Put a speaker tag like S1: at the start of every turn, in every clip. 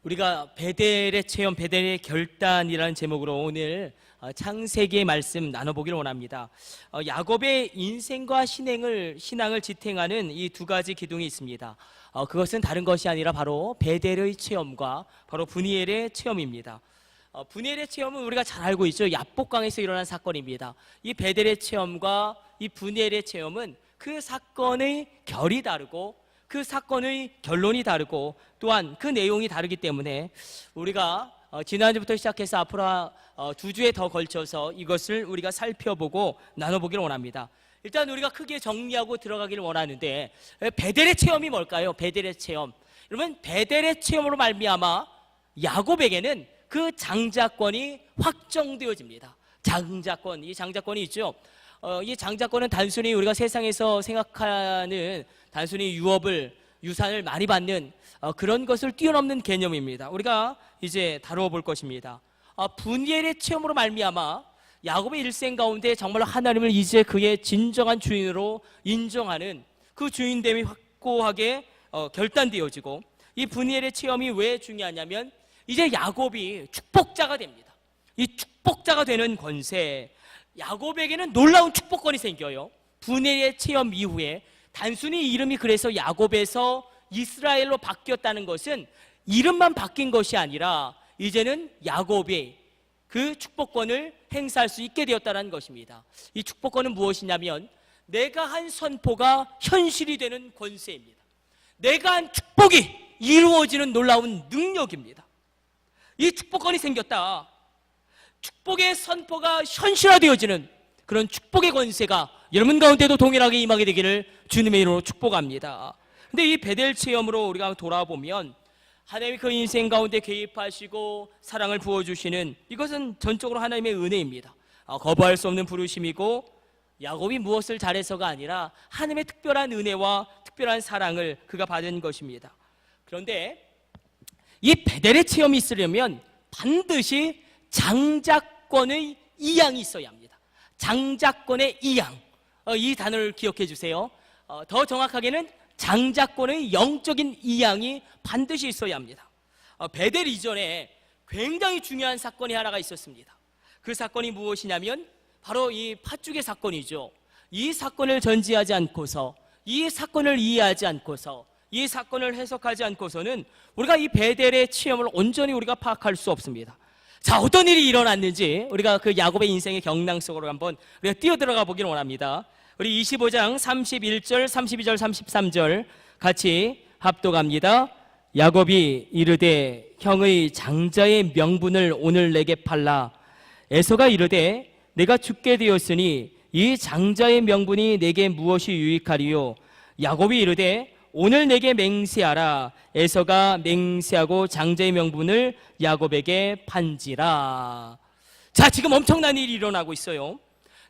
S1: 우리가 베델의 체험, 베델의 결단이라는 제목으로 오늘 창세기의 말씀 나눠보기를 원합니다. 야곱의 인생과 신앙을 지탱하는 이 두 가지 기둥이 있습니다. 그것은 다른 것이 아니라 바로 베델의 체험과 바로 브니엘의 체험입니다. 브니엘의 체험은 우리가 잘 알고 있죠. 야복강에서 일어난 사건입니다. 이 베델의 체험과 이 브니엘의 체험은 그 사건의 결이 다르고 그 사건의 결론이 다르고 또한 그 내용이 다르기 때문에 우리가 지난주부터 시작해서 앞으로 2주에 더 걸쳐서 이것을 우리가 살펴보고 나눠보기를 원합니다. 일단 우리가 크게 정리하고 들어가기를 원하는데, 베델의 체험이 뭘까요? 베델의 체험. 여러분, 베델의 체험으로 말미암아 야곱에게는 그 장자권이 확정되어집니다. 이 장자권이 있죠. 이 장자권은 단순히 우리가 세상에서 생각하는 단순히 유산을 많이 받는 그런 것을 뛰어넘는 개념입니다. 우리가 이제 다루어 볼 것입니다. 브니엘의 체험으로 말미암아 야곱의 일생 가운데 정말로 하나님을 이제 그의 진정한 주인으로 인정하는 그 주인됨이 확고하게 결단되어지고, 이 브니엘의 체험이 왜 중요하냐면 이제 야곱이 축복자가 됩니다. 이 축복자가 되는 권세, 야곱에게는 놀라운 축복권이 생겨요. 브니엘의 체험 이후에 단순히 이름이 그래서 야곱에서 이스라엘로 바뀌었다는 것은 이름만 바뀐 것이 아니라 이제는 야곱이 그 축복권을 행사할 수 있게 되었다는 것입니다. 이 축복권은 무엇이냐면 내가 한 선포가 현실이 되는 권세입니다. 내가 한 축복이 이루어지는 놀라운 능력입니다. 이 축복권이 생겼다. 축복의 선포가 현실화되어지는 그런 축복의 권세가 여러분 가운데도 동일하게 임하게 되기를 주님의 이름으로 축복합니다. 근데 이 베델 체험으로 우리가 돌아보면 하나님이 그 인생 가운데 개입하시고 사랑을 부어주시는, 이것은 전적으로 하나님의 은혜입니다. 거부할 수 없는 부르심이고, 야곱이 무엇을 잘해서가 아니라 하나님의 특별한 은혜와 특별한 사랑을 그가 받은 것입니다. 그런데 이 베델의 체험이 있으려면 반드시 장자권의 이양이 있어야 합니다. 장자권의 이양, 이 단어를 기억해 주세요. 더 정확하게는 장자권의 영적인 이양이 반드시 있어야 합니다. 베델 이전에 굉장히 중요한 사건이 하나가 있었습니다. 그 사건이 무엇이냐면 바로 이 팥죽의 사건이죠. 이 사건을 전지하지 않고서, 이 사건을 이해하지 않고서, 이 사건을 해석하지 않고서는 우리가 이 베델의 체험을 온전히 우리가 파악할 수 없습니다. 자, 어떤 일이 일어났는지 우리가 그 야곱의 인생의 경랑 속으로 한번 우리가 뛰어들어가 보기를 원합니다. 우리 25장 31절, 32절, 33절 같이 합독합니다. 야곱이 이르되 형의 장자의 명분을 오늘 내게 팔라. 에서가 이르되 내가 죽게 되었으니 이 장자의 명분이 내게 무엇이 유익하리요? 야곱이 이르되 오늘 내게 맹세하라. 에서가 맹세하고 장자의 명분을 야곱에게 판지라. 자, 지금 엄청난 일이 일어나고 있어요.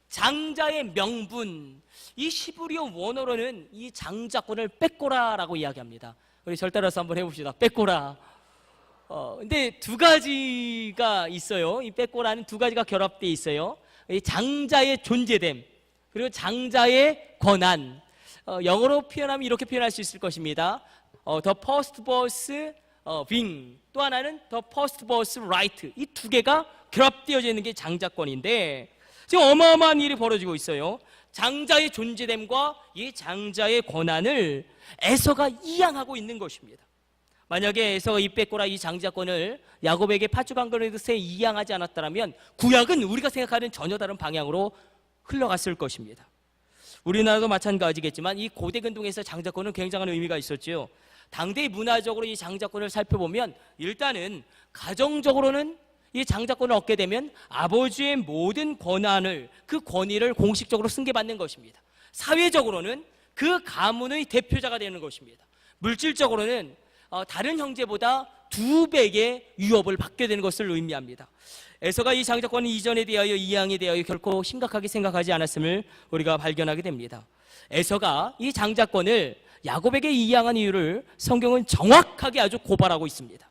S1: 장자의 명분, 이 히브리어 원어로는 이 장자권을 뺏고라라고 이야기합니다. 우리 절 따라서 한번 해봅시다. 뺏고라. 근데 두 가지가 있어요. 이 뺏고라는 두 가지가 결합되어 있어요. 이 장자의 존재됨, 그리고 장자의 권한. 영어로 표현하면 이렇게 표현할 수 있을 것입니다. The first boss wing, 또 하나는 The first boss right. 이 두 개가 결합되어져 있는 게 장자권인데, 지금 어마어마한 일이 벌어지고 있어요. 장자의 존재됨과 이 장자의 권한을 에서가 이양하고 있는 것입니다. 만약에 에서가 이 뺏고라 이 장자권을 야곱에게 팥죽한 그릇에 이양하지 않았다면 구약은 우리가 생각하는 전혀 다른 방향으로 흘러갔을 것입니다. 우리나라도 마찬가지겠지만 이 고대 근동에서 장자권은 굉장한 의미가 있었죠. 당대의 문화적으로 이 장자권을 살펴보면 일단은 가정적으로는 이 장자권을 얻게 되면 아버지의 모든 권한을, 그 권위를 공식적으로 승계받는 것입니다. 사회적으로는 그 가문의 대표자가 되는 것입니다. 물질적으로는 다른 형제보다 2배의 유업을 받게 되는 것을 의미합니다. 에서가 이 장자권을 이전에 대하여 이양에 대하여 결코 심각하게 생각하지 않았음을 우리가 발견하게 됩니다. 에서가 이 장자권을 야곱에게 이양한 이유를 성경은 정확하게 아주 고발하고 있습니다.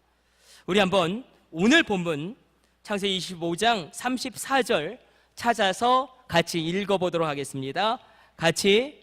S1: 우리 한번 오늘 본문 창세기 25장 34절 찾아서 같이 읽어보도록 하겠습니다. 같이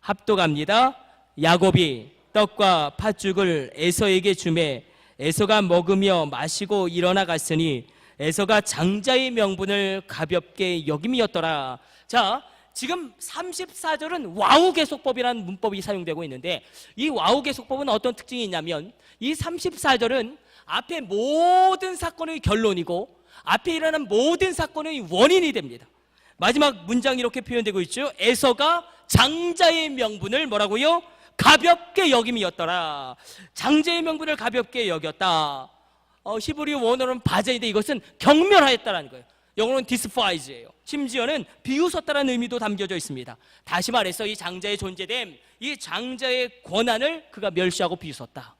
S1: 합독합니다. 야곱이 떡과 팥죽을 에서에게 주매 에서가 먹으며 마시고 일어나 갔으니 에서가 장자의 명분을 가볍게 여김이었더라. 자, 지금 34절은 와우 계속법이라는 문법이 사용되고 있는데, 이 와우 계속법은 어떤 특징이 있냐면, 이 34절은 앞에 모든 사건의 결론이고 앞에 일어난 모든 사건의 원인이 됩니다. 마지막 문장이 이렇게 표현되고 있죠. 에서가 장자의 명분을 뭐라고요? 가볍게 여김이었더라. 장자의 명분을 가볍게 여겼다. 히브리 원어로는 바자인데 이것은 경멸하였다라는 거예요. 영어로는 디스파이즈예요. 심지어는 비웃었다라는 의미도 담겨져 있습니다. 다시 말해서 이 장자의 존재됨, 이 장자의 권한을 그가 멸시하고 비웃었다.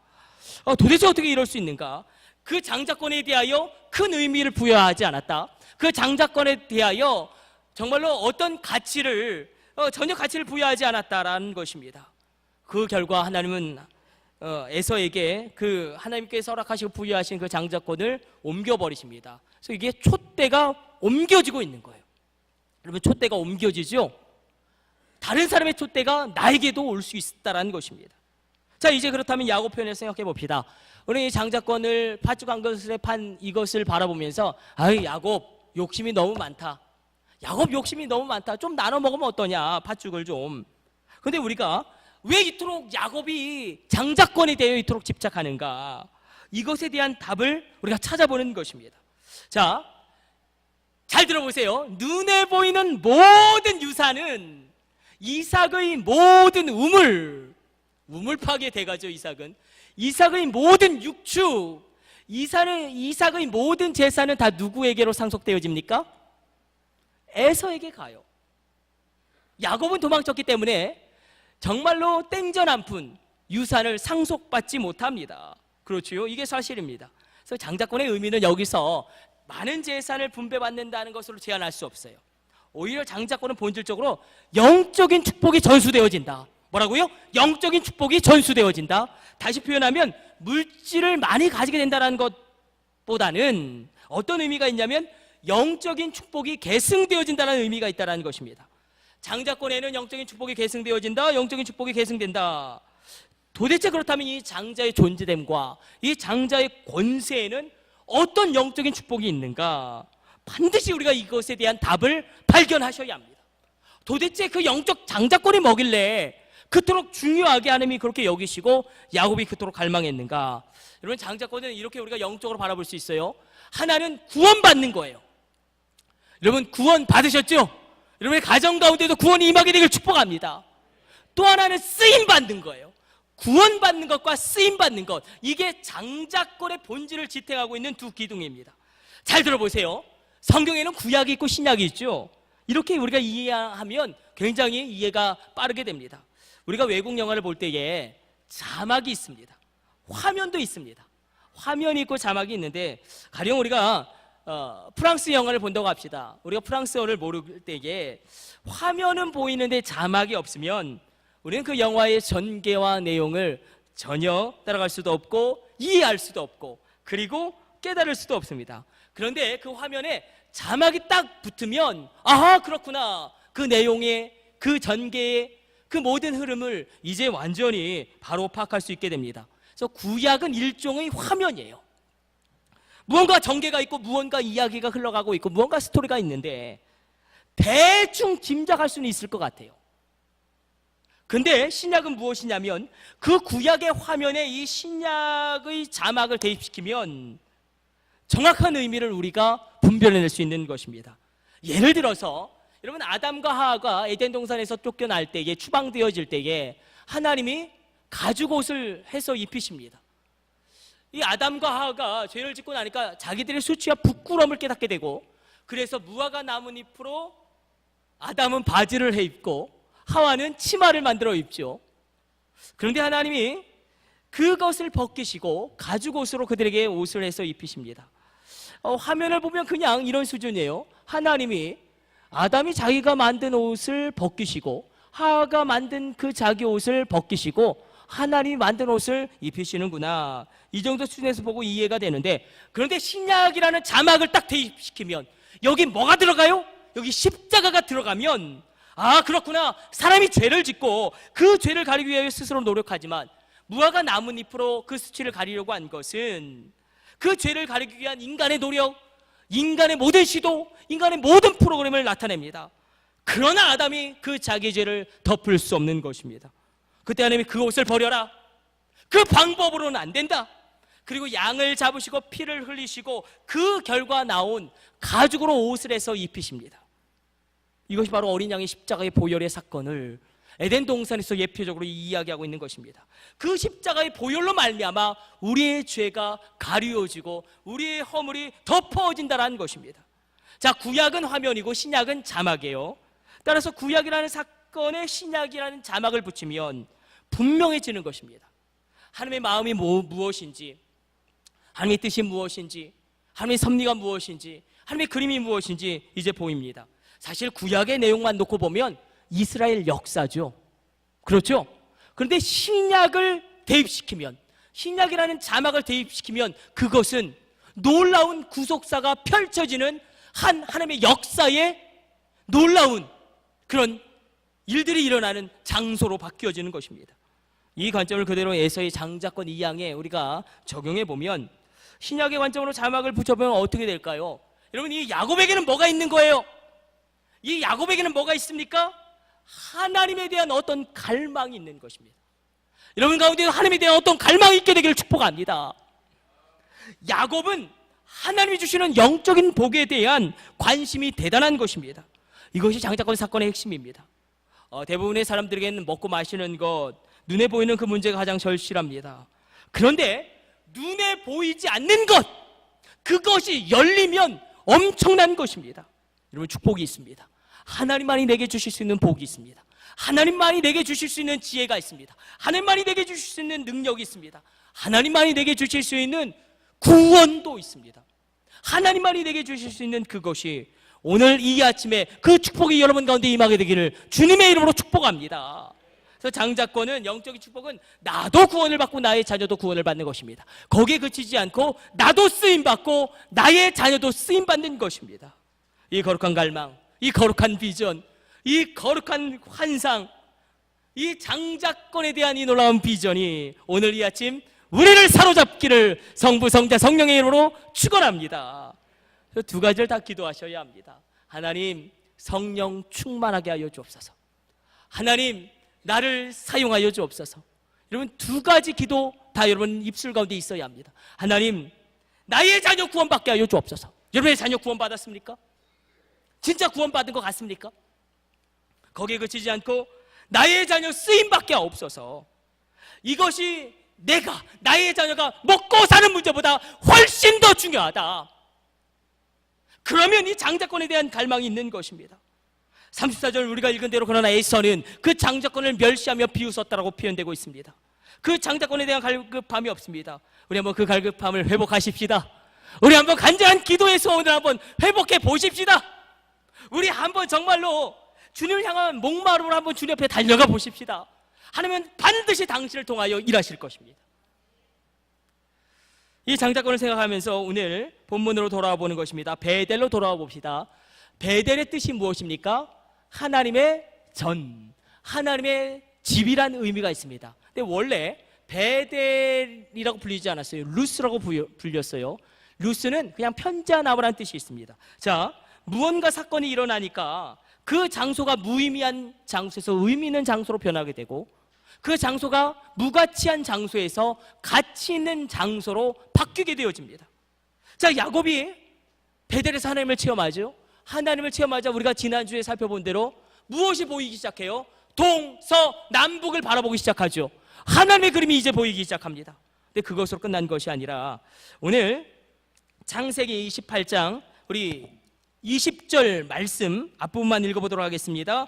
S1: 도대체 어떻게 이럴 수 있는가? 그 장자권에 대하여 큰 의미를 부여하지 않았다. 그 장자권에 대하여 정말로 어떤 가치를 전혀 가치를 부여하지 않았다라는 것입니다. 그 결과 하나님은 에서에게 그 하나님께서 허락하시고 부여하신 그 장자권을 옮겨버리십니다. 그래서 이게 촛대가 옮겨지고 있는 거예요. 여러분, 촛대가 옮겨지죠? 다른 사람의 촛대가 나에게도 올 수 있다라는 것입니다. 자, 이제 그렇다면 야곱 편을 생각해 봅시다. 우리 장자권을 파죽한 것에 판 이것을 바라보면서, 아이, 야곱 욕심이 너무 많다. 야곱 욕심이 너무 많다. 좀 나눠 먹으면 어떠냐, 팥죽을 좀. 근데 우리가 왜 이토록 야곱이 장자권에 대해 이토록 집착하는가? 이것에 대한 답을 우리가 찾아보는 것입니다. 자, 잘 들어보세요. 눈에 보이는 모든 유산은 이삭의 모든 우물파게 돼가죠. 이삭의 모든 육축, 이삭의 모든 재산은 다 누구에게로 상속되어집니까? 에서에게 가요. 야곱은 도망쳤기 때문에 정말로 땡전 한 푼 유산을 상속받지 못합니다. 그렇죠? 이게 사실입니다. 그래서 장자권의 의미는 여기서 많은 재산을 분배받는다는 것으로 제한할 수 없어요. 오히려 장자권은 본질적으로 영적인 축복이 전수되어진다. 뭐라고요? 영적인 축복이 전수되어진다. 다시 표현하면 물질을 많이 가지게 된다는 것보다는 어떤 의미가 있냐면 영적인 축복이 계승되어진다는 의미가 있다는 것입니다. 장자권에는 영적인 축복이 계승되어진다, 영적인 축복이 계승된다. 도대체 그렇다면 이 장자의 존재됨과 이 장자의 권세에는 어떤 영적인 축복이 있는가? 반드시 우리가 이것에 대한 답을 발견하셔야 합니다. 도대체 그 영적 장자권이 뭐길래 그토록 중요하게 하나님이 그렇게 여기시고 야곱이 그토록 갈망했는가? 여러분, 장자권은 이렇게 우리가 영적으로 바라볼 수 있어요. 하나는 구원받는 거예요. 여러분, 구원 받으셨죠? 여러분의 가정 가운데도 구원이 임하게 되길 축복합니다. 또 하나는 쓰임받는 거예요. 구원받는 것과 쓰임받는 것, 이게 장자권의 본질을 지탱하고 있는 두 기둥입니다. 잘 들어보세요. 성경에는 구약이 있고 신약이 있죠. 이렇게 우리가 이해하면 굉장히 이해가 빠르게 됩니다. 우리가 외국 영화를 볼 때에 자막이 있습니다. 화면도 있습니다. 화면이 있고 자막이 있는데, 가령 우리가 프랑스 영화를 본다고 합시다. 우리가 프랑스어를 모를 때에 화면은 보이는데 자막이 없으면 우리는 그 영화의 전개와 내용을 전혀 따라갈 수도 없고 이해할 수도 없고 그리고 깨달을 수도 없습니다. 그런데 그 화면에 자막이 딱 붙으면, 아하, 그렇구나, 그 내용의 그 전개의 그 모든 흐름을 이제 완전히 바로 파악할 수 있게 됩니다. 그래서 구약은 일종의 화면이에요. 무언가 전개가 있고 무언가 이야기가 흘러가고 있고 무언가 스토리가 있는데 대충 짐작할 수는 있을 것 같아요. 근데 신약은 무엇이냐면 그 구약의 화면에 이 신약의 자막을 대입시키면 정확한 의미를 우리가 분별해낼 수 있는 것입니다. 예를 들어서 여러분, 아담과 하와가 에덴 동산에서 쫓겨날 때에, 추방되어질 때에 하나님이 가죽옷을 해서 입히십니다. 이 아담과 하와가 죄를 짓고 나니까 자기들의 수치와 부끄러움을 깨닫게 되고, 그래서 무화과 나뭇잎으로 아담은 바지를 해 입고 하와는 치마를 만들어 입죠. 그런데 하나님이 그것을 벗기시고 가죽옷으로 그들에게 옷을 해서 입히십니다. 화면을 보면 그냥 이런 수준이에요. 하나님이 아담이 자기가 만든 옷을 벗기시고 하와가 만든 그 자기 옷을 벗기시고 하나님이 만든 옷을 입히시는구나, 이 정도 수준에서 보고 이해가 되는데, 그런데 신약이라는 자막을 딱 대입시키면 여기 뭐가 들어가요? 여기 십자가가 들어가면, 아, 그렇구나, 사람이 죄를 짓고 그 죄를 가리기 위해 스스로 노력하지만 무화과 나뭇잎으로 그 수치를 가리려고 한 것은 그 죄를 가리기 위한 인간의 노력, 인간의 모든 시도, 인간의 모든 프로그램을 나타냅니다. 그러나 아담이 그 자기 죄를 덮을 수 없는 것입니다. 그때 하나님이 그 옷을 버려라, 그 방법으로는 안 된다. 그리고 양을 잡으시고 피를 흘리시고 그 결과 나온 가죽으로 옷을 해서 입히십니다. 이것이 바로 어린 양의 십자가의 보혈의 사건을 에덴 동산에서 예표적으로 이야기하고 있는 것입니다. 그 십자가의 보혈로 말미암아 우리의 죄가 가리워지고 우리의 허물이 덮어진다는 것입니다. 자, 구약은 화면이고 신약은 자막이에요. 따라서 구약이라는 사건에 신약이라는 자막을 붙이면 분명해지는 것입니다. 하나님의 마음이 무엇인지, 하나님의 뜻이 무엇인지, 하나님의 섭리가 무엇인지, 하나님의 그림이 무엇인지 이제 보입니다. 사실 구약의 내용만 놓고 보면 이스라엘 역사죠. 그렇죠? 그런데 신약을 대입시키면, 신약이라는 자막을 대입시키면 그것은 놀라운 구속사가 펼쳐지는 하나님의 역사의 놀라운 그런 일들이 일어나는 장소로 바뀌어지는 것입니다. 이 관점을 그대로 에서의 장자권 2장에 우리가 적용해 보면 신약의 관점으로 자막을 붙여보면 어떻게 될까요? 여러분, 이 야곱에게는 뭐가 있는 거예요? 이 야곱에게는 뭐가 있습니까? 하나님에 대한 어떤 갈망이 있는 것입니다. 여러분 가운데 하나님에 대한 어떤 갈망이 있게 되기를 축복합니다. 야곱은 하나님이 주시는 영적인 복에 대한 관심이 대단한 것입니다. 이것이 장자권 사건의 핵심입니다. 대부분의 사람들에게는 먹고 마시는 것, 눈에 보이는 그 문제가 가장 절실합니다. 그런데 눈에 보이지 않는 것, 그것이 열리면 엄청난 것입니다. 여러분, 축복이 있습니다. 하나님만이 내게 주실 수 있는 복이 있습니다. 하나님만이 내게 주실 수 있는 지혜가 있습니다. 하나님만이 내게 주실 수 있는 능력이 있습니다. 하나님만이 내게 주실 수 있는 구원도 있습니다. 하나님만이 내게 주실 수 있는 그것이 오늘 이 아침에 그 축복이 여러분 가운데 임하게 되기를 주님의 이름으로 축복합니다. 그래서 장자권은, 영적인 축복은 나도 구원을 받고 나의 자녀도 구원을 받는 것입니다. 거기에 그치지 않고 나도 쓰임받고 나의 자녀도 쓰임받는 것입니다. 이 거룩한 갈망, 이 거룩한 비전, 이 거룩한 환상, 이 장자권에 대한 이 놀라운 비전이 오늘 이 아침 우리를 사로잡기를 성부, 성자, 성령의 이름으로 축원합니다. 두 가지를 다 기도하셔야 합니다. 하나님, 성령 충만하게 하여 주옵소서. 하나님, 나를 사용하여 주옵소서. 여러분, 두 가지 기도 다 여러분 입술 가운데 있어야 합니다. 하나님, 나의 자녀 구원받게 하여 주옵소서. 여러분의 자녀 구원받았습니까? 진짜 구원받은 것 같습니까? 거기에 그치지 않고 나의 자녀 쓰임받게 하옵소서. 이것이 나의 자녀가 먹고 사는 문제보다 훨씬 더 중요하다. 그러면 이 장자권에 대한 갈망이 있는 것입니다. 34절 우리가 읽은 대로 그러나 에서는 그 장자권을 멸시하며 비웃었다라고 표현되고 있습니다. 그 장자권에 대한 갈급함이 없습니다. 우리 한번 그 갈급함을 회복하십시다. 우리 한번 간절한 기도에서 오늘 한번 회복해 보십시다. 우리 한번 정말로 주님을 향한 목마름으로 한번 주님 앞에 달려가 보십시다. 하나님은 반드시 당신을 통하여 일하실 것입니다. 이 장자권을 생각하면서 오늘 본문으로 돌아와 보는 것입니다. 베델로 돌아와 봅시다. 베델의 뜻이 무엇입니까? 하나님의 전, 하나님의 집이란 의미가 있습니다. 근데 원래 베델이라고 불리지 않았어요. 루스라고 불렸어요. 루스는 그냥 편지하나무라는 뜻이 있습니다. 자, 무언가 사건이 일어나니까 그 장소가 무의미한 장소에서 의미 있는 장소로 변하게 되고, 그 장소가 무가치한 장소에서 가치 있는 장소로 바뀌게 되어집니다. 자, 야곱이 베델에서 하나님을 체험하죠. 하나님을 체험하자 우리가 지난주에 살펴본 대로 무엇이 보이기 시작해요? 동서남북을 바라보기 시작하죠. 하나님의 그림이 이제 보이기 시작합니다. 근데 그것으로 끝난 것이 아니라 오늘 창세기 28장 우리 20절 말씀 앞부분만 읽어보도록 하겠습니다.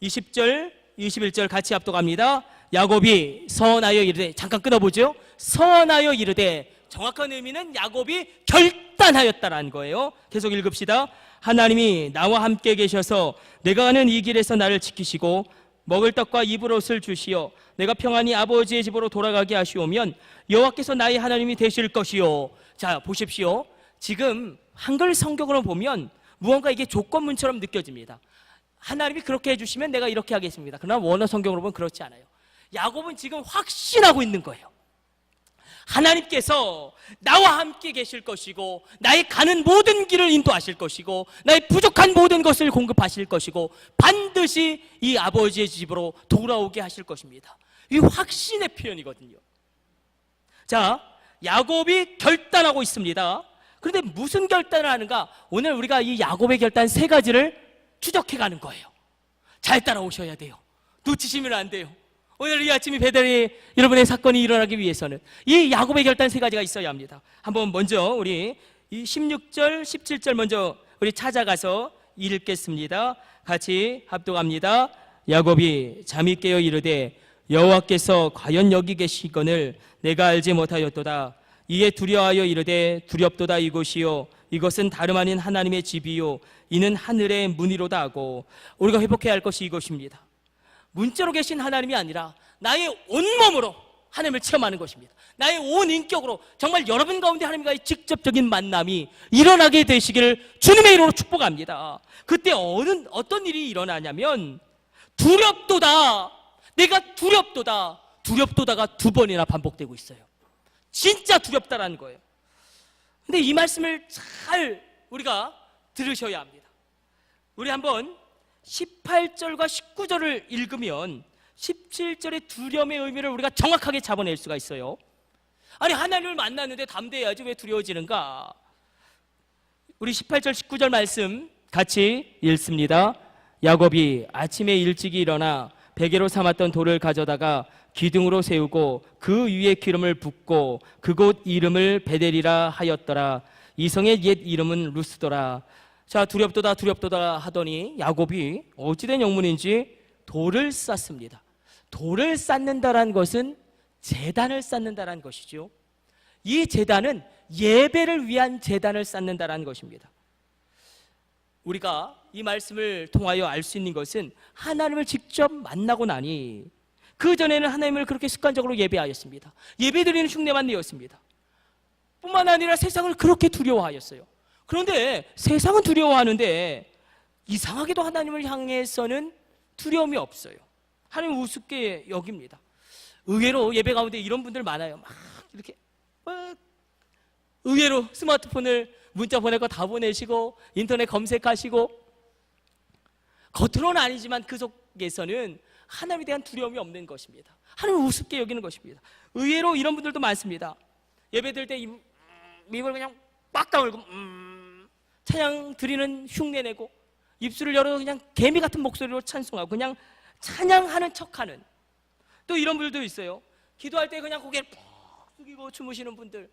S1: 20절, 21절 같이 합독합니다. 야곱이 서원하여 이르되, 잠깐 끊어보죠. 서원하여 이르되, 정확한 의미는 야곱이 결단하였다라는 거예요. 계속 읽읍시다. 하나님이 나와 함께 계셔서 내가 가는 이 길에서 나를 지키시고 먹을 떡과 입을 옷을 주시어 내가 평안히 아버지의 집으로 돌아가게 하시오면 여호와께서 나의 하나님이 되실 것이요. 자, 보십시오. 지금 한글 성경으로 보면 무언가 이게 조건문처럼 느껴집니다. 하나님이 그렇게 해주시면 내가 이렇게 하겠습니다. 그러나 원어 성경으로 보면 그렇지 않아요. 야곱은 지금 확신하고 있는 거예요. 하나님께서 나와 함께 계실 것이고 나의 가는 모든 길을 인도하실 것이고 나의 부족한 모든 것을 공급하실 것이고 반드시 이 아버지의 집으로 돌아오게 하실 것입니다. 이 확신의 표현이거든요. 자, 야곱이 결단하고 있습니다. 그런데 무슨 결단을 하는가? 오늘 우리가 이 야곱의 결단 세 가지를 추적해 가는 거예요. 잘 따라오셔야 돼요. 놓치시면 안 돼요. 오늘 이 아침이 베델이 여러분의 사건이 일어나기 위해서는 이 야곱의 결단 세 가지가 있어야 합니다. 한번 먼저 우리 이 16절, 17절 먼저 우리 찾아가서 읽겠습니다. 같이 합독합니다. 야곱이 잠이 깨어 이르되 여호와께서 과연 여기 계시거늘 내가 알지 못하였도다. 이에 두려워하여 이르되 두렵도다. 이곳이요 이것은 다름 아닌 하나님의 집이요 이는 하늘의 문이로다 하고, 우리가 회복해야 할 것이 이것입니다. 문자로 계신 하나님이 아니라 나의 온몸으로 하나님을 체험하는 것입니다. 나의 온 인격으로 정말 여러분 가운데 하나님과의 직접적인 만남이 일어나게 되시기를 주님의 이름으로 축복합니다. 그때 어떤 일이 일어나냐면 두렵도다, 내가 두렵도다, 두렵도다가 두 번이나 반복되고 있어요. 진짜 두렵다라는 거예요. 근데 이 말씀을 잘 우리가 들으셔야 합니다. 우리 한번 18절과 19절을 읽으면 17절의 두려움의 의미를 우리가 정확하게 잡아낼 수가 있어요. 아니, 하나님을 만났는데 담대해야지 왜 두려워지는가? 우리 18절 19절 말씀 같이 읽습니다. 야곱이 아침에 일찍이 일어나 베개로 삼았던 돌을 가져다가 기둥으로 세우고 그 위에 기름을 붓고 그곳 이름을 베델이라 하였더라. 이 성의 옛 이름은 루스더라. 자, 두렵도다 두렵도다 하더니 야곱이 어찌된 영문인지 돌을 쌓습니다. 돌을 쌓는다라는 것은 제단을 쌓는다라는 것이죠. 이 제단은 예배를 위한 제단을 쌓는다라는 것입니다. 우리가 이 말씀을 통하여 알 수 있는 것은 하나님을 직접 만나고 나니 그전에는 하나님을 그렇게 습관적으로 예배하였습니다. 예배드리는 흉내만 내었습니다. 뿐만 아니라 세상을 그렇게 두려워하였어요. 그런데 세상은 두려워하는데 이상하게도 하나님을 향해서는 두려움이 없어요. 하나님 우습게 여깁니다. 의외로 예배 가운데 이런 분들 많아요. 막 이렇게 의외로 스마트폰을 문자 보낼 거 다 보내시고 인터넷 검색하시고 겉으로는 아니지만 그 속에서는 하나님에 대한 두려움이 없는 것입니다. 하나님을 우습게 여기는 것입니다. 의외로 이런 분들도 많습니다. 예배 드릴 때 입을 그냥 빡 다물고 찬양 드리는 흉내내고 입술을 열어서 그냥 개미 같은 목소리로 찬송하고 그냥 찬양하는 척하는, 또 이런 분들도 있어요. 기도할 때 그냥 고개를 푹 숙이고 주무시는 분들,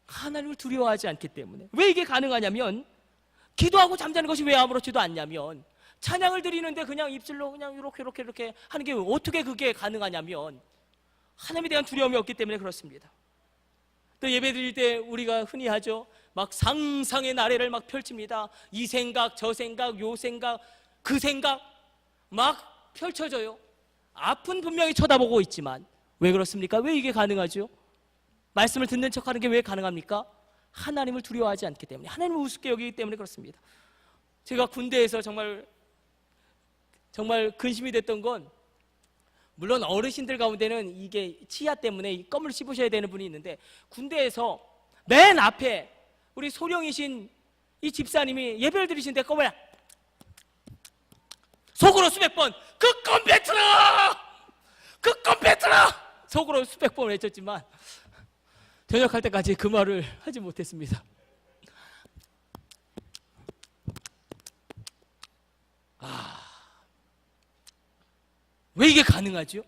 S1: 하나님을 두려워하지 않기 때문에. 왜 이게 가능하냐면 기도하고 잠자는 것이 왜 아무렇지도 않냐면 찬양을 드리는데 그냥 입술로 그냥 이렇게 하는 게 어떻게 그게 가능하냐면 하나님에 대한 두려움이 없기 때문에 그렇습니다. 또 예배 드릴 때 우리가 흔히 하죠. 막 상상의 나래를 막 펼칩니다. 이 생각 저 생각 요 생각 그 생각 막 펼쳐져요. 앞은 분명히 쳐다보고 있지만 왜 그렇습니까? 왜 이게 가능하죠? 말씀을 듣는 척하는 게 왜 가능합니까? 하나님을 두려워하지 않기 때문에, 하나님을 우습게 여기기 때문에 그렇습니다. 제가 군대에서 정말 근심이 됐던 건, 물론 어르신들 가운데는 이게 치아 때문에 껌을 씹으셔야 되는 분이 있는데, 군대에서 맨 앞에 우리 소령이신 이 집사님이 예배를 드리시는데 껌을 속으로 수백 번 그 껌 뱉으라! 그 껌 뱉으라! 속으로 수백 번 외쳤지만 전역할 때까지 그 말을 하지 못했습니다. 왜 이게 가능하죠?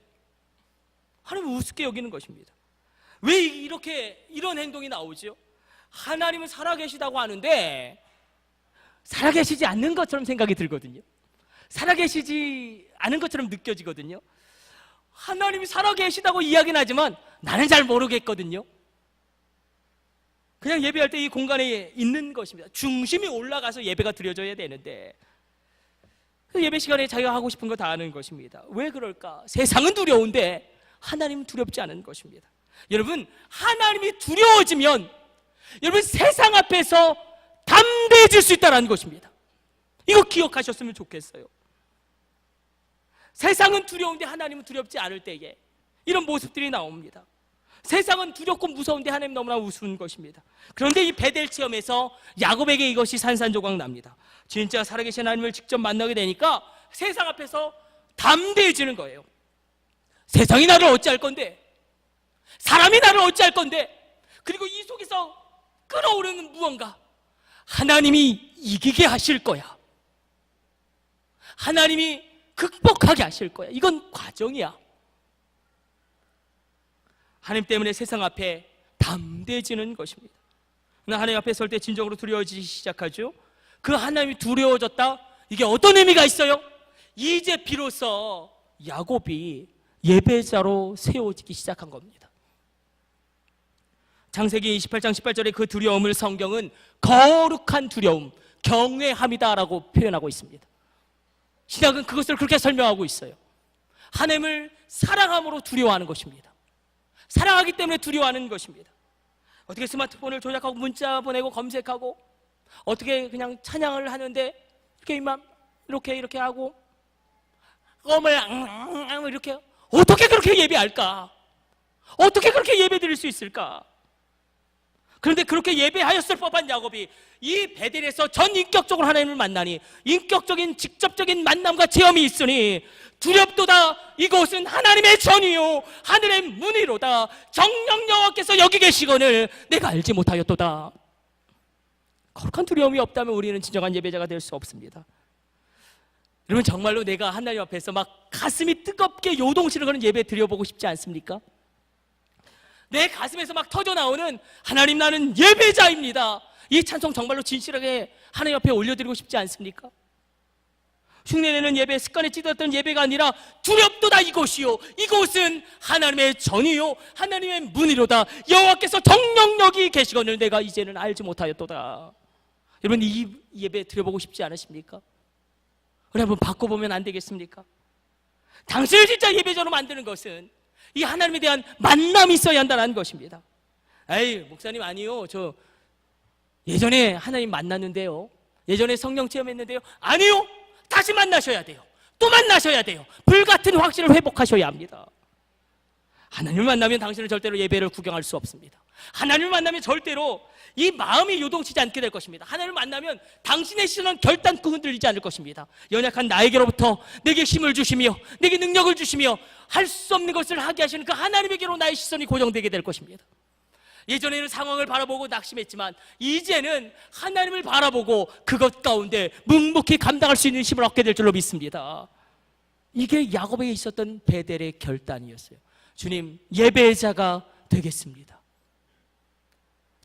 S1: 하나님을 우습게 여기는 것입니다. 왜 이런 행동이 나오죠? 하나님은 살아계시다고 하는데 살아계시지 않는 것처럼 생각이 들거든요. 살아계시지 않은 것처럼 느껴지거든요. 하나님이 살아계시다고 이야기는 하지만 나는 잘 모르겠거든요. 그냥 예배할 때 이 공간에 있는 것입니다. 중심이 올라가서 예배가 드려져야 되는데 예배 시간에 자기가 하고 싶은 거 다 하는 것입니다. 왜 그럴까? 세상은 두려운데 하나님은 두렵지 않은 것입니다. 여러분, 하나님이 두려워지면 여러분 세상 앞에서 담대해질 수 있다는 것입니다. 이거 기억하셨으면 좋겠어요. 세상은 두려운데 하나님은 두렵지 않을 때에 이런 모습들이 나옵니다. 세상은 두렵고 무서운데 하나님 너무나 우스운 것입니다. 그런데 이 베델 체험에서 야곱에게 이것이 산산조각 납니다. 진짜 살아계신 하나님을 직접 만나게 되니까 세상 앞에서 담대해지는 거예요. 세상이 나를 어찌할 건데, 사람이 나를 어찌할 건데, 그리고 이 속에서 끓어오르는 무언가, 하나님이 이기게 하실 거야. 하나님이 극복하게 하실 거야. 이건 과정이야. 하나님 때문에 세상 앞에 담대해지는 것입니다. 하나님 앞에 설 때 진정으로 두려워지기 시작하죠. 그 하나님이 두려워졌다? 이게 어떤 의미가 있어요? 이제 비로소 야곱이 예배자로 세워지기 시작한 겁니다. 창세기 28장 18절에 그 두려움을 성경은 거룩한 두려움, 경외함이다라고 표현하고 있습니다. 신약은 그것을 그렇게 설명하고 있어요. 하나님을 사랑함으로 두려워하는 것입니다. 사랑하기 때문에 두려워하는 것입니다. 어떻게 스마트폰을 조작하고 문자 보내고 검색하고 어떻게 그냥 찬양을 하는데 이렇게 하고 껌을 이렇게 어떻게 그렇게 예배할까? 어떻게 그렇게 예배 드릴 수 있을까? 그런데 그렇게 예배하였을 법한 야곱이 이 베델에서 전인격적으로 하나님을 만나니 인격적인 직접적인 만남과 체험이 있으니 두렵도다. 이곳은 하나님의 전이요 하늘의 문이로다. 정령 여호와께서 여기 계시거늘 내가 알지 못하였도다. 거룩한 두려움이 없다면 우리는 진정한 예배자가 될 수 없습니다. 여러분, 정말로 내가 하나님 앞에서 막 가슴이 뜨겁게 요동치는 그런 예배 드려보고 싶지 않습니까? 내 가슴에서 막 터져나오는 하나님 나는 예배자입니다, 이 찬송 정말로 진실하게 하나님 앞에 올려드리고 싶지 않습니까? 흉내내는 예배, 습관에 찌들었던 예배가 아니라 두렵도다. 이곳이요 이곳은 하나님의 전이요 하나님의 문이로다. 여호와께서 정녕 여기 계시거늘 내가 이제는 알지 못하였도다. 여러분, 이 예배 드려보고 싶지 않으십니까? 우리 한번 바꿔보면 안 되겠습니까? 당신을 진짜 예배자로 만드는 것은 이 하나님에 대한 만남이 있어야 한다는 것입니다. 에이, 목사님 아니요, 저 예전에 하나님 만났는데요, 예전에 성령 체험했는데요. 아니요, 다시 만나셔야 돼요. 또 만나셔야 돼요. 불같은 확신을 회복하셔야 합니다. 하나님을 만나면 당신은 절대로 예배를 구경할 수 없습니다. 하나님을 만나면 절대로 이 마음이 요동치지 않게 될 것입니다. 하나님을 만나면 당신의 시선은 결단코 흔들리지 않을 것입니다. 연약한 나에게로부터 내게 힘을 주시며 내게 능력을 주시며 할 수 없는 것을 하게 하시는 그 하나님에게로 나의 시선이 고정되게 될 것입니다. 예전에는 상황을 바라보고 낙심했지만 이제는 하나님을 바라보고 그것 가운데 묵묵히 감당할 수 있는 힘을 얻게 될 줄로 믿습니다. 이게 야곱에게 있었던 베델의 결단이었어요. 주님, 예배자가 되겠습니다.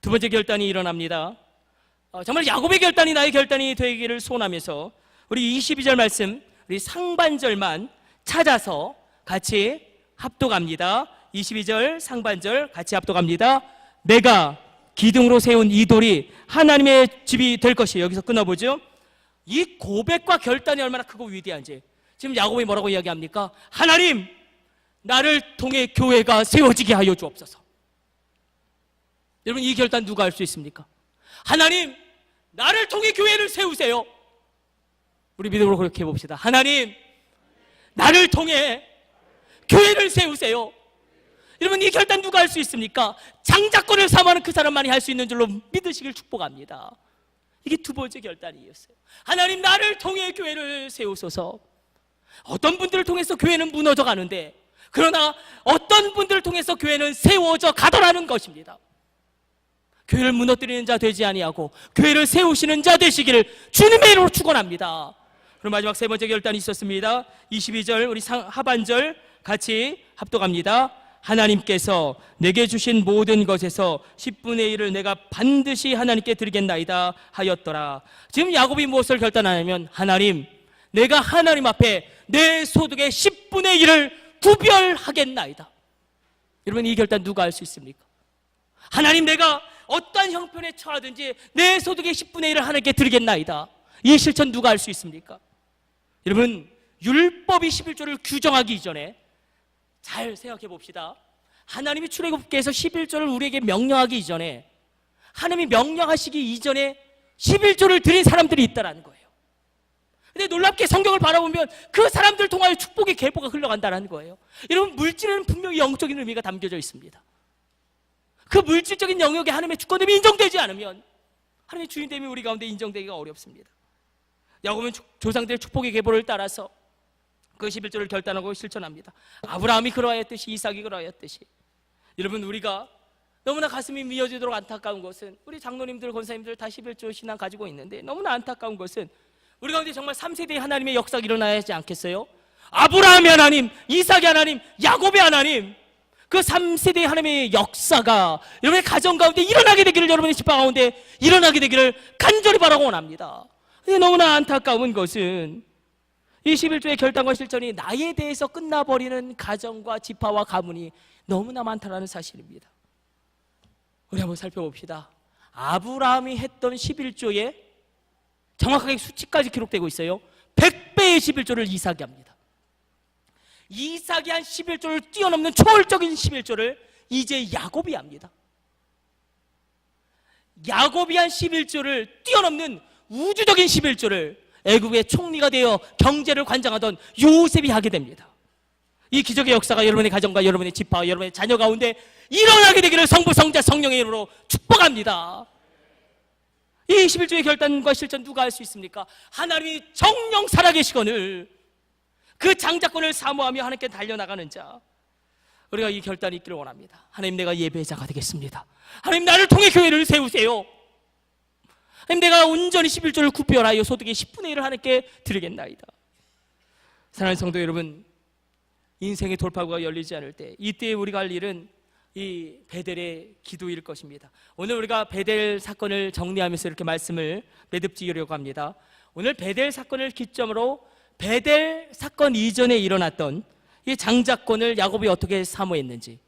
S1: 두 번째 결단이 일어납니다. 정말 야곱의 결단이 나의 결단이 되기를 소원하면서 우리 22절 말씀, 우리 상반절만 찾아서 같이 합독합니다. 22절 상반절 같이 합독합니다. 내가 기둥으로 세운 이 돌이 하나님의 집이 될 것이에요. 여기서 끊어보죠. 이 고백과 결단이 얼마나 크고 위대한지. 지금 야곱이 뭐라고 이야기합니까? 하나님, 나를 통해 교회가 세워지게 하여 주옵소서. 여러분, 이 결단 누가 할 수 있습니까? 하나님, 나를 통해 교회를 세우세요. 우리 믿음으로 그렇게 해봅시다. 하나님, 나를 통해 교회를 세우세요. 여러분, 이 결단 누가 할 수 있습니까? 장자권을 사모하는 그 사람만이 할 수 있는 줄로 믿으시길 축복합니다. 이게 두 번째 결단이었어요. 하나님, 나를 통해 교회를 세우소서. 어떤 분들을 통해서 교회는 무너져 가는데, 그러나 어떤 분들을 통해서 교회는 세워져 가더라는 것입니다. 교회를 무너뜨리는 자 되지 아니하고 교회를 세우시는 자 되시기를 주님의 이름으로 축원합니다. 그럼 마지막 세 번째 결단이 있었습니다. 22절 우리 하반절 같이 합독합니다. 하나님께서 내게 주신 모든 것에서 10분의 1을 내가 반드시 하나님께 드리겠나이다 하였더라. 지금 야곱이 무엇을 결단하냐면, 하나님, 내가 하나님 앞에 내 소득의 10분의 1을 구별하겠나이다. 여러분, 이 결단 누가 할 수 있습니까? 하나님, 내가 어떠한 형편에 처하든지 내 소득의 10분의 1을 하나님께 드리겠나이다. 이 실천 누가 할 수 있습니까? 여러분, 율법이 11조를 규정하기 이전에 잘 생각해 봅시다. 하나님이 출애굽기에서 11조를 우리에게 명령하기 이전에, 하나님이 명령하시기 이전에 11조를 드린 사람들이 있다는 거예요. 근데 놀랍게 성경을 바라보면 그 사람들 통하여 축복의 계보가 흘러간다는 거예요. 여러분, 물질에는 분명히 영적인 의미가 담겨져 있습니다. 그 물질적인 영역에 하나님의 주권됨이 인정되지 않으면 하나님의 주인됨이 우리 가운데 인정되기가 어렵습니다. 야곱은 조상들의 축복의 계보를 따라서 그 11조를 결단하고 실천합니다. 아브라함이 그러하였듯이, 이삭이 그러하였듯이. 여러분, 우리가 너무나 가슴이 미어지도록 안타까운 것은, 우리 장로님들, 권사님들 다 11조 신앙 가지고 있는데 너무나 안타까운 것은 우리 가운데 정말 3세대의 하나님의 역사가 일어나야 하지 않겠어요? 아브라함의 하나님, 이삭의 하나님, 야곱의 하나님, 그 3세대의 하나님의 역사가 여러분의 가정 가운데 일어나게 되기를, 여러분의 집안 가운데 일어나게 되기를 간절히 바라고 원합니다. 근데 너무나 안타까운 것은 이 11조의 결단과 실천이 나에 대해서 끝나버리는 가정과 지파와 가문이 너무나 많다는 사실입니다. 우리 한번 살펴봅시다. 아브라함이 했던 11조에 정확하게 수치까지 기록되고 있어요. 100배의 11조를 이삭이 합니다. 이삭이 한 11조를 뛰어넘는 초월적인 11조를 이제 야곱이 합니다. 야곱이 한 11조를 뛰어넘는 우주적인 11조를 애굽의 총리가 되어 경제를 관장하던 요셉이 하게 됩니다. 이 기적의 역사가 여러분의 가정과 여러분의 지파와 여러분의 자녀 가운데 일어나게 되기를 성부, 성자, 성령의 이름으로 축복합니다. 이 11조의 결단과 실천 누가 할 수 있습니까? 하나님이 정령 살아계시거늘 그 장자권을 사모하며 하나님께 달려나가는 자, 우리가 이 결단이 있기를 원합니다. 하나님, 내가 예배자가 되겠습니다. 하나님, 나를 통해 교회를 세우세요. 하나님, 내가 온전히 11조를 구별하여 소득의 10분의 1을 하나님께 드리겠나이다. 사랑하는 성도 여러분, 인생의 돌파구가 열리지 않을 때, 이때 우리가 할 일은 이 베델의 기도일 것입니다. 오늘 우리가 베델 사건을 정리하면서 이렇게 말씀을 매듭지으려고 합니다. 오늘 베델 사건을 기점으로 베델 사건 이전에 일어났던 이 장자권을 야곱이 어떻게 사모했는지,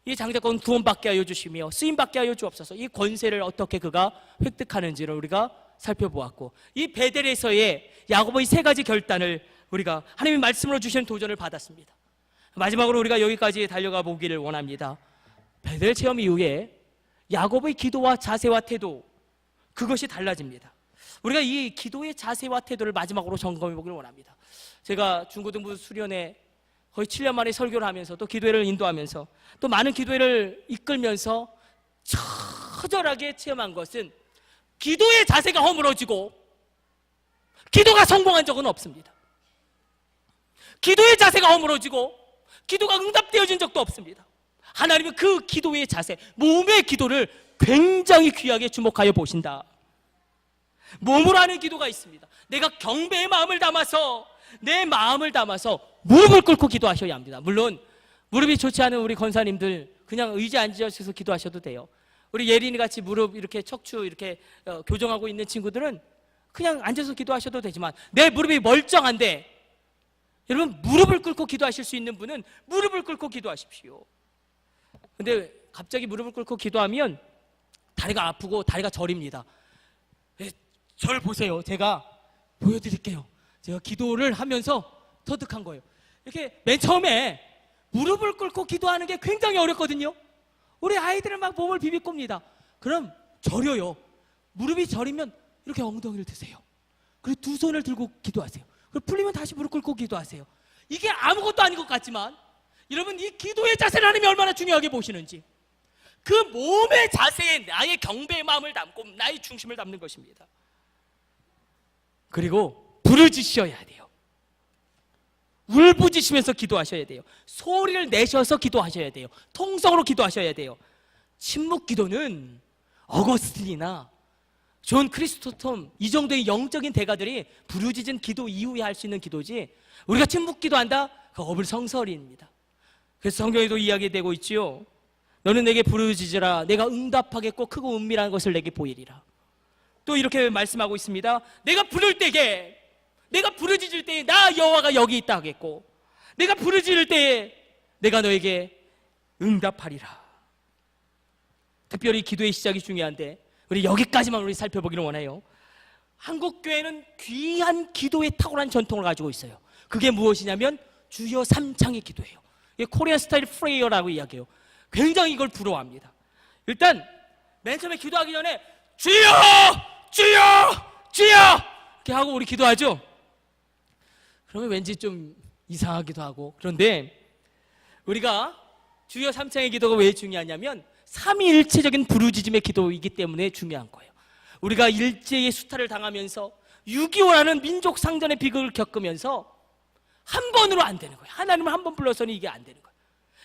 S1: 이 장자권 구원받게 하여 주시며 쓰임받게 하여 주옵소서, 이 권세를 어떻게 그가 획득하는지를 우리가 살펴보았고, 이 베델에서의 야곱의 세 가지 결단을 우리가 하나님의 말씀으로 주시는 도전을 받았습니다. 마지막으로 우리가 여기까지 달려가 보기를 원합니다. 베델 체험 이후에 야곱의 기도와 자세와 태도, 그것이 달라집니다. 우리가 이 기도의 자세와 태도를 마지막으로 점검해 보기를 원합니다. 제가 중고등부 수련회 거의 7년 만에 설교를 하면서 또 기도회를 인도하면서 또 많은 기도회를 이끌면서 처절하게 체험한 것은, 기도의 자세가 허물어지고 기도가 성공한 적은 없습니다. 기도의 자세가 허물어지고 기도가 응답되어진 적도 없습니다. 하나님은 그 기도의 자세, 몸의 기도를 굉장히 귀하게 주목하여 보신다. 몸으로 하는 기도가 있습니다. 내가 경배의 마음을 담아서, 내 마음을 담아서 무릎을 꿇고 기도하셔야 합니다. 물론 무릎이 좋지 않은 우리 권사님들 그냥 의자 앉으셔서 기도하셔도 돼요. 우리 예린이 같이 무릎 이렇게 척추 이렇게 교정하고 있는 친구들은 그냥 앉아서 기도하셔도 되지만, 내 무릎이 멀쩡한데 여러분, 무릎을 꿇고 기도하실 수 있는 분은 무릎을 꿇고 기도하십시오. 근데 갑자기 무릎을 꿇고 기도하면 다리가 아프고 다리가 저립니다. 저를 보세요. 제가 보여드릴게요. 제가 기도를 하면서 터득한 거예요. 이렇게 맨 처음에 무릎을 꿇고 기도하는 게 굉장히 어렵거든요. 우리 아이들은 막 몸을 비비꼽니다. 그럼 저려요. 무릎이 저리면 이렇게 엉덩이를 드세요. 그리고 두 손을 들고 기도하세요. 그리고 풀리면 다시 무릎 꿇고 기도하세요. 이게 아무것도 아닌 것 같지만, 여러분, 이 기도의 자세를 하나님이 얼마나 중요하게 보시는지, 그 몸의 자세에 나의 경배의 마음을 담고 나의 중심을 담는 것입니다. 그리고 부르짖으셔야 돼요. 울부짖으면서 기도하셔야 돼요. 소리를 내셔서 기도하셔야 돼요. 통성으로 기도하셔야 돼요. 침묵 기도는 어거스틴이나 존 크리스토톰, 이 정도의 영적인 대가들이 부르짖은 기도 이후에 할 수 있는 기도지, 우리가 침묵 기도한다? 그 어불성설입니다. 그래서 성경에도 이야기되고 있지요. 너는 내게 부르짖으라, 내가 응답하겠고 크고 은밀한 것을 내게 보이리라. 또 이렇게 말씀하고 있습니다. 내가 부를 때에, 내가 부르짖을 때에 나 여호와가 여기 있다 하겠고, 내가 부르짖을 때에 내가 너에게 응답하리라. 특별히 기도의 시작이 중요한데 우리 여기까지만 우리 살펴보기를 원해요. 한국 교회는 귀한 기도에 탁월한 전통을 가지고 있어요. 그게 무엇이냐면 주여 삼창의 기도예요. 이게 코리안 스타일 프레이어라고 이야기해요. 굉장히 이걸 부러워합니다. 일단 맨 처음에 기도하기 전에 주여! 주여! 주여! 이렇게 하고 우리 기도하죠. 그러면 왠지 좀 이상하기도 하고. 그런데 우리가 주여 삼창의 기도가 왜 중요하냐면 삼위일체적인 부르짖음의 기도이기 때문에 중요한 거예요. 우리가 일제의 수탈을 당하면서 6.25라는 민족 상전의 비극을 겪으면서 한 번으로 안 되는 거예요. 하나님을 한 번 불러서는 이게 안 되는 거예요.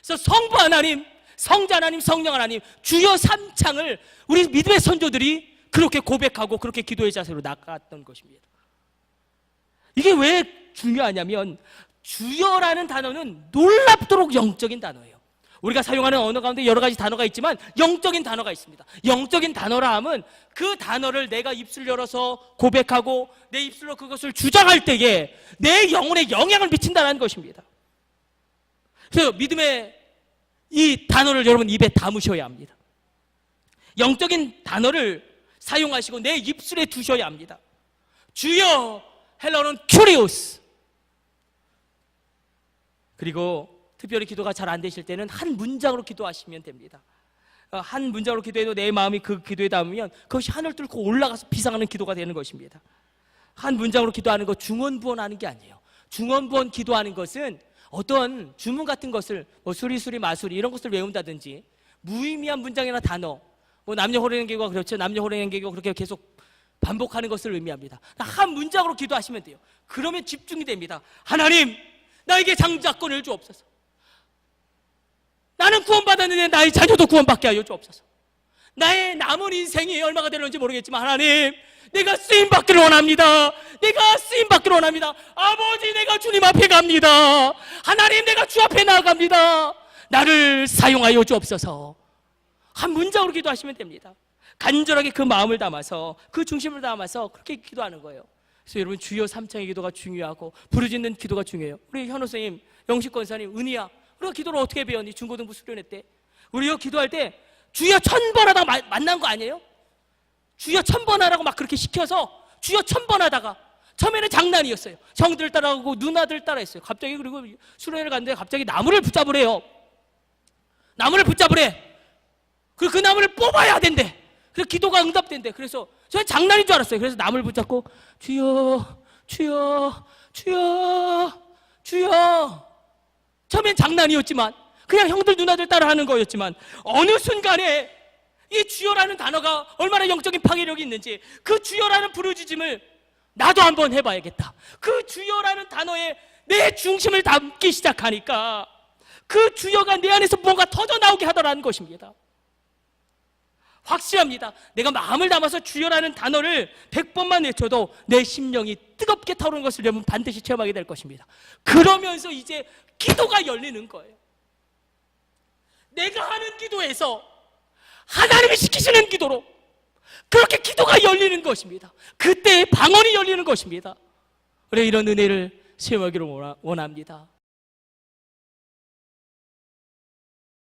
S1: 그래서 성부 하나님, 성자 하나님, 성령 하나님, 주여 삼창을 우리 믿음의 선조들이 그렇게 고백하고 그렇게 기도의 자세로 나갔던 것입니다. 이게 왜 중요하냐면 주여라는 단어는 놀랍도록 영적인 단어예요. 우리가 사용하는 언어 가운데 여러 가지 단어가 있지만 영적인 단어가 있습니다. 영적인 단어라 함은 그 단어를 내가 입술 열어서 고백하고 내 입술로 그것을 주장할 때에 내 영혼에 영향을 미친다는 것입니다. 그래서 믿음의 이 단어를 여러분 입에 담으셔야 합니다. 영적인 단어를 사용하시고 내 입술에 두셔야 합니다. 주여, 헬라어는 큐리오스. 그리고 특별히 기도가 잘 안 되실 때는 한 문장으로 기도하시면 됩니다. 한 문장으로 기도해도 내 마음이 그 기도에 닿으면 그것이 하늘 뚫고 올라가서 비상하는 기도가 되는 것입니다. 한 문장으로 기도하는 것 중언부언하는 게 아니에요. 중언부언 기도하는 것은 어떤 주문 같은 것을 뭐 수리수리 마수리 이런 것을 외운다든지 무의미한 문장이나 단어, 뭐 남녀 호랭개가 그렇죠. 남녀 호랭개가 그렇게 계속 반복하는 것을 의미합니다. 한 문장으로 기도하시면 돼요. 그러면 집중이 됩니다. 하나님, 나에게 장자권을 주옵소서. 나는 구원받았는데 나의 자녀도 구원받게 하여 주옵소서. 나의 남은 인생이 얼마가 되는지 모르겠지만 하나님, 내가 쓰임받기를 원합니다. 내가 쓰임받기를 원합니다. 아버지, 내가 주님 앞에 갑니다. 하나님, 내가 주 앞에 나아갑니다. 나를 사용하여 주옵소서. 한 문장으로 기도하시면 됩니다. 간절하게 그 마음을 담아서 그 중심을 담아서 그렇게 기도하는 거예요. 그래서 여러분 주여 삼창의 기도가 중요하고 부르짖는 기도가 중요해요. 우리 현호 선생님, 영식 권사님, 은희야, 우리가 기도를 어떻게 배웠니? 중고등부 수련회 때 우리가 기도할 때 주여 1000번 하다가 만난 거 아니에요? 주여 1000번 하라고 막 그렇게 시켜서 주여 1000번 하다가 처음에는 장난이었어요. 형들 따라가고 누나들 따라 했어요. 갑자기 그리고 수련회를 갔는데 갑자기 나무를 붙잡으래요. 나무를 붙잡으래. 그리고 그 나무를 뽑아야 된대. 그래서 기도가 응답된대. 그래서 저는 장난인 줄 알았어요. 그래서 나무를 붙잡고 주여, 주여, 주여, 주여. 처음엔 장난이었지만 그냥 형들 누나들 따라 하는 거였지만 어느 순간에 이 주여라는 단어가 얼마나 영적인 파괴력이 있는지 그 주여라는 부르짖음을 나도 한번 해봐야겠다. 그 주여라는 단어에 내 중심을 담기 시작하니까 그 주여가 내 안에서 뭔가 터져 나오게 하더라는 것입니다. 확실합니다. 내가 마음을 담아서 주여라는 단어를 100번만 외쳐도 내 심령이 뜨겁게 타오르는 것을 여러분 반드시 체험하게 될 것입니다. 그러면서 이제 기도가 열리는 거예요. 내가 하는 기도에서 하나님이 시키시는 기도로 그렇게 기도가 열리는 것입니다. 그때 방언이 열리는 것입니다. 그래 이런 은혜를 체험하기를 원합니다.